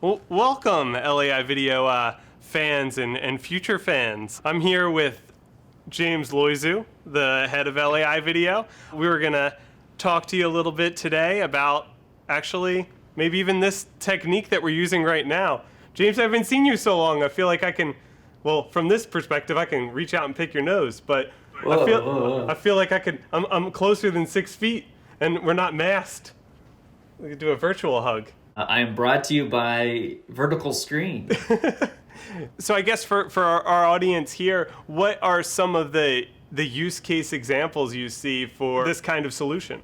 Well, welcome, LAI Video fans and future fans. I'm here with James Loizu, the head of LAI Video. We were going to talk to you a little bit today about actually maybe even this technique that we're using right now. James, I haven't seen you so long. I feel like I can, well, from this perspective, I can reach out and pick your nose, but I feel like I'm closer than 6 feet and we're not masked. We could do a virtual hug. I am brought to you by Vertical Screen. So I guess for our audience here, what are some of the use case examples you see for this kind of solution?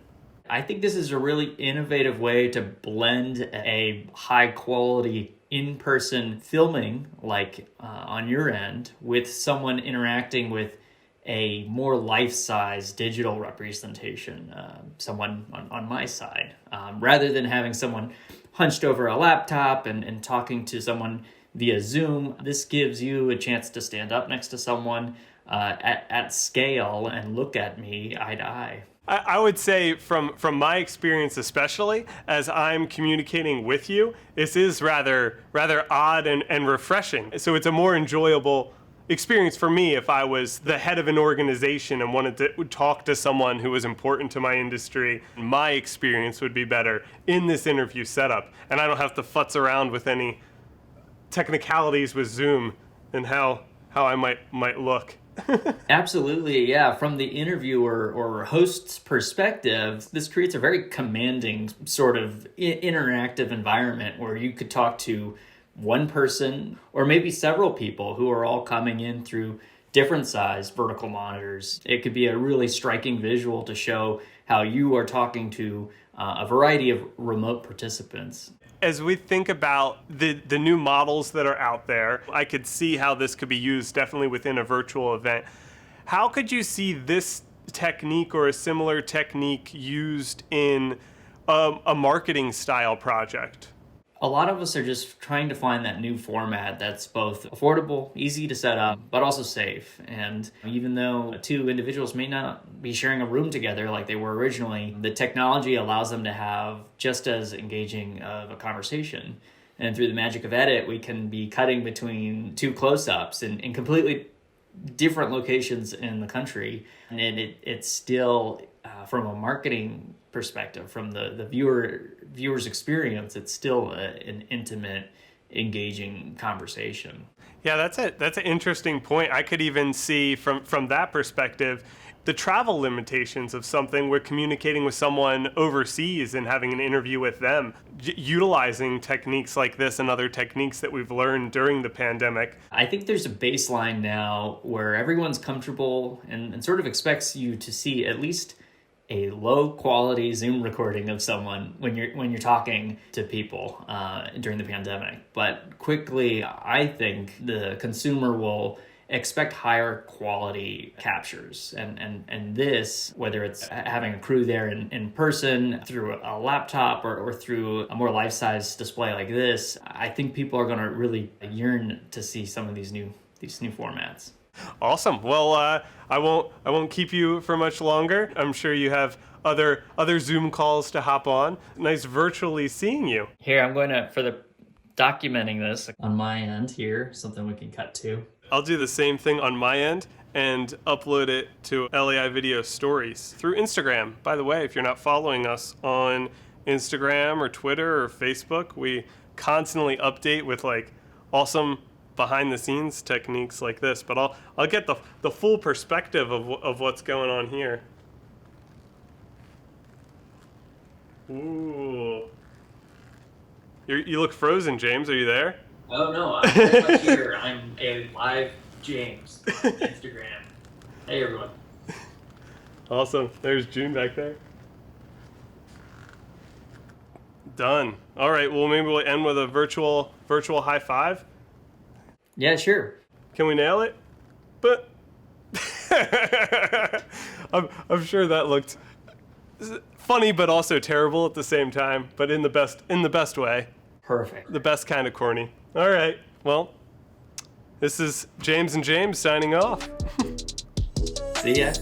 I think this is a really innovative way to blend a high quality in-person filming, like on your end, with someone interacting with a more life-size digital representation, someone on my side, rather than having someone hunched over a laptop and talking to someone via Zoom. This gives you a chance to stand up next to someone at scale and look at me eye to eye. I would say from my experience especially, as I'm communicating with you, this is rather odd and refreshing. So it's a more enjoyable experience for me if I was the head of an organization and wanted to talk to someone who was important to my industry. My experience would be better in this interview setup, and I don't have to futz around with any technicalities with Zoom and how I might look. Absolutely, yeah. From the interviewer or host's perspective, this creates a very commanding sort of interactive environment where you could talk to one person or maybe several people who are all coming in through different size vertical monitors. It could be a really striking visual to show how you are talking to a variety of remote participants. As we think about the new models that are out there, I could see how this could be used definitely within a virtual event. How could you see this technique or a similar technique used in a marketing style project? A lot of us are just trying to find that new format that's both affordable, easy to set up, but also safe. And even though two individuals may not be sharing a room together like they were originally, the technology allows them to have just as engaging of a conversation. And through the magic of edit, we can be cutting between two close-ups in completely different locations in the country. And it's still, from a marketing perspective, from the viewer's experience, it's still an intimate, engaging conversation. Yeah, that's an interesting point. I could even see from that perspective the travel limitations of something. We're communicating with someone overseas and having an interview with them, utilizing techniques like this and other techniques that we've learned during the pandemic. I think there's a baseline now where everyone's comfortable and sort of expects you to see at least a low quality Zoom recording of someone when you're talking to people during the pandemic. But quickly, I think the consumer will expect higher quality captures. And this, whether it's having a crew there in person, through a laptop, or through a more life-size display like this, I think people are going to really yearn to see some of these new formats. Awesome. Well, I won't keep you for much longer. I'm sure you have other Zoom calls to hop on. Nice virtually seeing you. Here, I'm going to, for the documenting this on my end here, something we can cut to. I'll do the same thing on my end and upload it to LAI Video Stories through Instagram. By the way, if you're not following us on Instagram or Twitter or Facebook, we constantly update with like awesome behind the scenes techniques like this, but I'll get the full perspective of what's going on here. Ooh. You look frozen, James. Are you there? Oh no, I'm very much here. I'm a live James on Instagram. Hey everyone. Awesome. There's June back there. Done. All right. Well, maybe we'll end with a virtual high five. Yeah, sure. Can we nail it? But I'm sure that looked funny, but also terrible at the same time. But in the best way. Perfect. The best kind of corny. All right. Well, this is James and James signing off. See ya.